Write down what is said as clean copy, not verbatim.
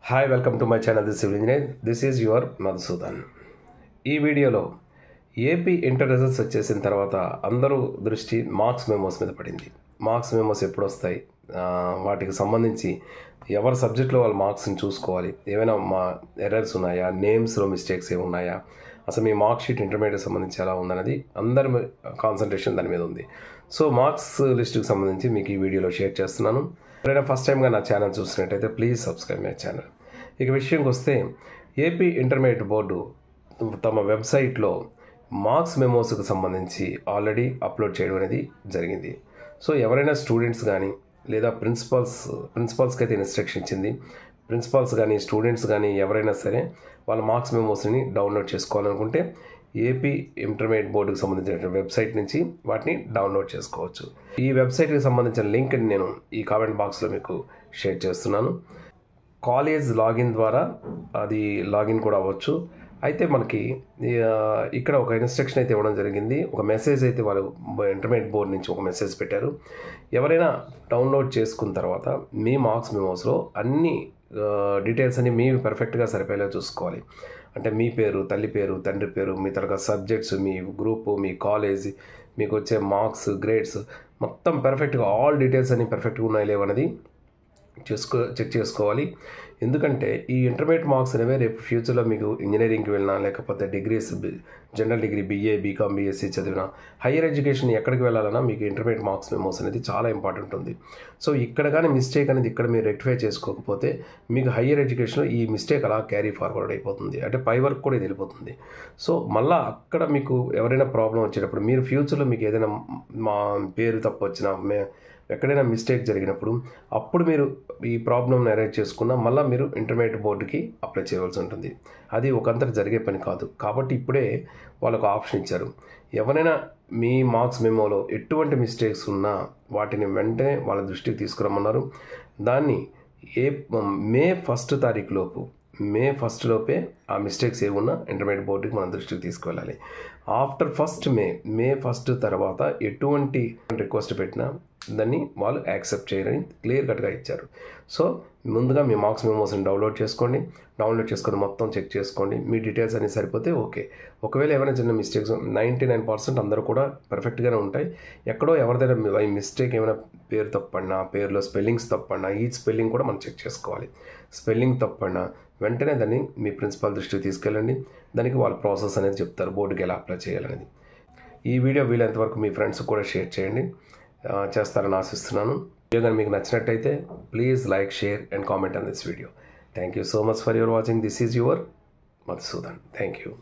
Hi welcome to my channel this civil engineer. This is your Madhusudan. ఈ వీడియోలో AP inter results వచ్చేసిన తర్వాత అందరూ దృష్టి మార్క్స్ మెమోస్ మీద పడింది. మార్క్స్ మెమోస్ ఎప్పుడు వస్తాయి, వాటికి సంబంధించి ఎవరి సబ్జెక్ట్లో వాళ్ళ మార్క్స్ని చూసుకోవాలి, ఏమైనా ఎర్రర్స్ ఉన్నాయా, నేమ్స్లో మిస్టేక్స్ ఏమున్నాయా, అసలు మీ మార్క్ షీట్ ఇంటర్మీడియట్ సంబంధించి ఎలా ఉందన్నది అందరి కాన్సన్ట్రేషన్ దాని మీద ఉంది. సో మార్క్స్ లిస్టుకి సంబంధించి మీకు ఈ వీడియోలో షేర్ చేస్తున్నాను. ఎవరైనా ఫస్ట్ టైంగా నా ఛానల్ చూస్తున్నట్టయితే ప్లీజ్ సబ్స్క్రైబ్ మై ఛానల్. ఇక విషయంకి వస్తే ఏపీ ఇంటర్మీడియట్ బోర్డు తమ వెబ్సైట్లో మార్క్స్ మెమోస్కి సంబంధించి ఆల్రెడీ అప్లోడ్ చేయడం అనేది జరిగింది. సో ఎవరైనా స్టూడెంట్స్ కానీ లేదా ప్రిన్సిపల్స్కి అయితే ఇన్స్ట్రక్షన్ ఇచ్చింది. ప్రిన్సిపల్స్ కానీ స్టూడెంట్స్ కానీ ఎవరైనా సరే వాళ్ళ మార్క్స్ మెమోస్ని డౌన్లోడ్ చేసుకోవాలనుకుంటే ఏపీ ఇంటర్మీడియట్ బోర్డుకి సంబంధించిన వెబ్సైట్ నుంచి వాటిని డౌన్లోడ్ చేసుకోవచ్చు. ఈ వెబ్సైట్కి సంబంధించిన లింక్ని నేను ఈ కామెంట్ బాక్స్లో మీకు షేర్ చేస్తున్నాను. కాలేజ్ లాగిన్ ద్వారా అది లాగిన్ కూడా అవ్వచ్చు. అయితే మనకి ఇక్కడ ఒక ఇన్స్ట్రక్షన్ అయితే ఇవ్వడం జరిగింది. ఒక మెసేజ్ అయితే వాళ్ళు ఇంటర్మీడియట్ బోర్డు నుంచి ఒక మెసేజ్ పెట్టారు. ఎవరైనా డౌన్లోడ్ చేసుకున్న తర్వాత మీ మార్క్స్ మెమోస్లో అన్ని డీటెయిల్స్ అన్ని మీ పర్ఫెక్ట్గా సరిపోయేలా చూసుకోవాలి. అంటే మీ పేరు, తల్లి పేరు, తండ్రి పేరు, మీ తరగతి సబ్జెక్ట్స్, మీ గ్రూపు, మీ కాలేజ్, మీకు వచ్చే మార్క్స్, గ్రేడ్స్ మొత్తం పర్ఫెక్ట్గా ఆల్ డీటెయిల్స్ అన్ని పర్ఫెక్ట్గా ఉన్నాయి లేవనేది చెక్ చేసుకోవాలి. ఎందుకంటే ఈ ఇంటర్మీడియట్ మార్క్స్ అనేవి రేపు ఫ్యూచర్లో మీకు ఇంజనీరింగ్కి వెళ్ళినా లేకపోతే degrees, general degree, BA, BCom, BSc చదివినా, హయ్యర్ ఎడ్యుకేషన్ ఎక్కడికి వెళ్ళాలన్నా మీకు ఇంటర్మీడియట్ మార్క్స్ మెమోస్ అనేది చాలా ఇంపార్టెంట్ ఉంది. సో ఇక్కడ కానీ మిస్టేక్ అనేది ఇక్కడ మీరు రెక్టిఫై చేసుకోకపోతే మీకు హయ్యర్ ఎడ్యుకేషన్లో ఈ మిస్టేక్ అలా క్యారీ ఫార్వర్డ్ అయిపోతుంది, అంటే పై వరకు కూడా ఇది వెళ్ళిపోతుంది. సో మళ్ళీ అక్కడ మీకు ఎవరైనా ప్రాబ్లం వచ్చేటప్పుడు మీరు ఫ్యూచర్లో మీకు ఏదైనా మా పేరు తప్పు వచ్చినా, ఎక్కడైనా మిస్టేక్ జరిగినప్పుడు అప్పుడు మీరు ఈ ప్రాబ్లమ్ని అరేంజ్ చేసుకున్నా మళ్ళీ మీరు ఇంటర్మీడియట్ బోర్డుకి అప్లై చేయవలసి ఉంటుంది. అది ఒకంతటి జరిగే పని కాదు. కాబట్టి ఇప్పుడే వాళ్ళకు ఆప్షన్ ఇచ్చారు. ఎవరైనా మీ మార్క్స్ మెమోలో ఎటువంటి మిస్టేక్స్ ఉన్నా వాటిని వెంటనే వాళ్ళ దృష్టికి తీసుకురమ్మన్నారు. దాన్ని మే 1 తారీఖు లోపు, మే 1 లోపే ఆ మిస్టేక్స్ ఏమున్నా ఇంటర్మీడియట్ బోర్డుకి మనం దృష్టికి తీసుకువెళ్ళాలి. ఆఫ్టర్ 1 మే 1 తర్వాత ఎటువంటి రిక్వెస్ట్ పెట్టినా దాన్ని వాళ్ళు యాక్సెప్ట్ చేయరని క్లియర్ కట్గా ఇచ్చారు. సో ముందుగా మీ మార్క్స్ మెమోస్ని డౌన్లోడ్ చేసుకొని మొత్తం చెక్ చేసుకోండి. మీ డీటెయిల్స్ అన్నీ సరిపోతే ఓకే. ఒకవేళ ఏమైనా చిన్న మిస్టేక్స్ 99% అందరూ కూడా పర్ఫెక్ట్గానే ఉంటాయి. ఎక్కడో ఎవరిదైనా మిస్టేక్ ఏమైనా పేరు తప్పడినా, పేరులో స్పెల్లింగ్స్ తప్పడినా, ఈ స్పెల్లింగ్ కూడా మనం చెక్ చేసుకోవాలి. స్పెల్లింగ్ తప్పడినా వెంటనే దాన్ని మీ ప్రిన్సిపాల్ దృష్టికి తీసుకెళ్ళండి. దానికి వాళ్ళ ప్రాసెస్ అనేది చెప్తారు, బోర్డుకి ఎలా అప్లై చేయాలనేది. ఈ వీడియో వీలైనంతవరకు మీ ఫ్రెండ్స్ కూడా షేర్ చేయండి, చేస్తారని ఆశిస్తున్నాను. వీడియో కానీ మీకు నచ్చినట్టయితే please like, share and comment on this video. Thank you so much for your watching. This is your Madhusudan. Thank you.